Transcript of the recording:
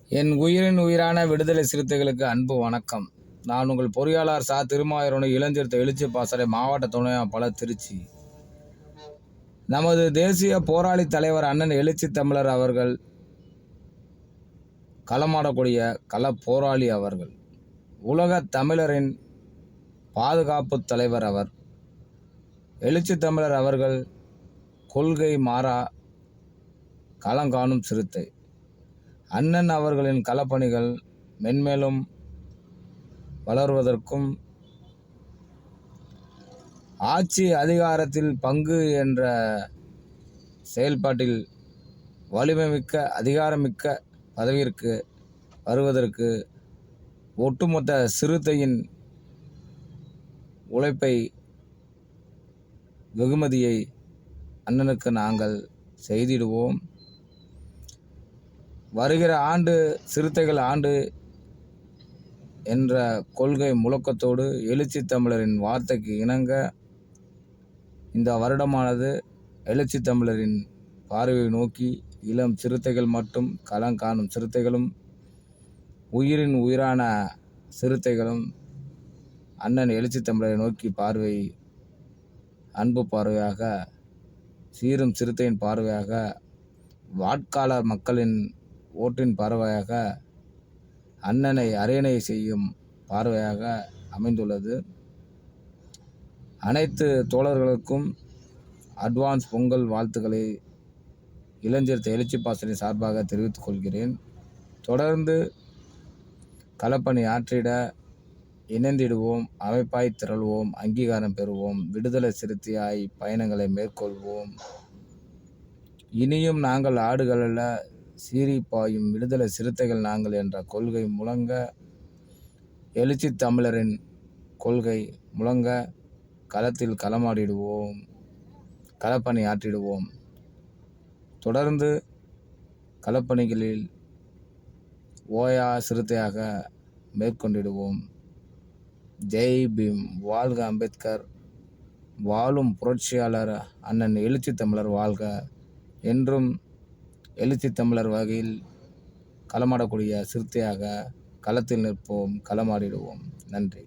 என் உயிரின் உயிரான விடுதலை சிறுத்தைகளுக்கு அன்பு வணக்கம். நான் உங்கள் பொறியாளர் சா. திருமாயிரவனை இளஞ்சிறுத்தை எழுச்சி பாசறை மாவட்ட துணைப்பாளர் திருச்சி. நமது தேசிய போராளி தலைவர் அண்ணன் எழுச்சி தமிழர் அவர்கள் களமாடக்கூடிய கள போராளி அவர்கள். உலக தமிழரின் பாதுகாப்பு தலைவர் அவர். எழுச்சி தமிழர் அவர்கள் கொள்கை மாறா களங்காணும் சிறுத்தை. அண்ணன் அவர்களின் களப்பணிகள் மென்மேலும் வளர்வதற்கும் ஆட்சி அதிகாரத்தில் பங்கு என்ற செயல்பாட்டில் வலிமைமிக்க அதிகாரமிக்க பதவியிற்கு வருவதற்கு ஒட்டுமொத்த சிறுத்தையின் உழைப்பை வெகுமதியை அண்ணனுக்கு நாங்கள் செய்திடுவோம். வருகிற ஆண்டு சிறுத்தைகள் ஆண்டு என்ற கொள்கை முழக்கத்தோடு எழுச்சி தமிழரின் வார்த்தைக்கு இணங்க இந்த வருடமானது எழுச்சி தமிழரின் பார்வையை நோக்கி இளம் சிறுத்தைகள் மட்டும் களங்காணும் சிறுத்தைகளும் உயிரின் உயிரான சிறுத்தைகளும் அண்ணன் எழுச்சி தமிழரை நோக்கி பார்வை அன்பு பார்வையாக சீரும் சிறுத்தையின் பார்வையாக வாட்காளர் மக்களின் ஓட்டின் பார்வையாக அண்ணனை அரியணை செய்யும் பார்வையாக அமைந்துள்ளது. அனைத்து தோழர்களுக்கும் அட்வான்ஸ் பொங்கல் வாழ்த்துக்களை இளஞ்சிறுத்தை எழுச்சி பாசறை சார்பாக தெரிவித்துக் கொள்கிறேன். தொடர்ந்து களப்பணி ஆற்றிட இணைந்திடுவோம், அமைப்பாய் திரள்வோம், அங்கீகாரம் பெறுவோம், விடுதலை சிறுத்தையாய் பயணங்களை மேற்கொள்வோம். இனியும் நாங்கள் ஆடுகளல்ல, சீறி பாயும் விடுதலை சிறுத்தைகள் நாங்கள் என்ற கொள்கை முழங்க, எழுச்சி தமிழரின் கொள்கை முழங்க களத்தில் களமாடிடுவோம், களப்பணி ஆற்றிடுவோம். தொடர்ந்து களப்பணிகளில் ஓயா சிறுத்தையாக மேற்கொண்டிடுவோம். ஜெய் பீம், வாழ்க அம்பேத்கர், வாழும் புரட்சியாளர் அண்ணன் எழுச்சி தமிழர் வாழ்க. என்றும் எழுச்சி தமிழர் வகையில் களமாடக்கூடிய சிறுத்தையாக களத்தில் நிற்போம், களமாடிடுவோம். நன்றி.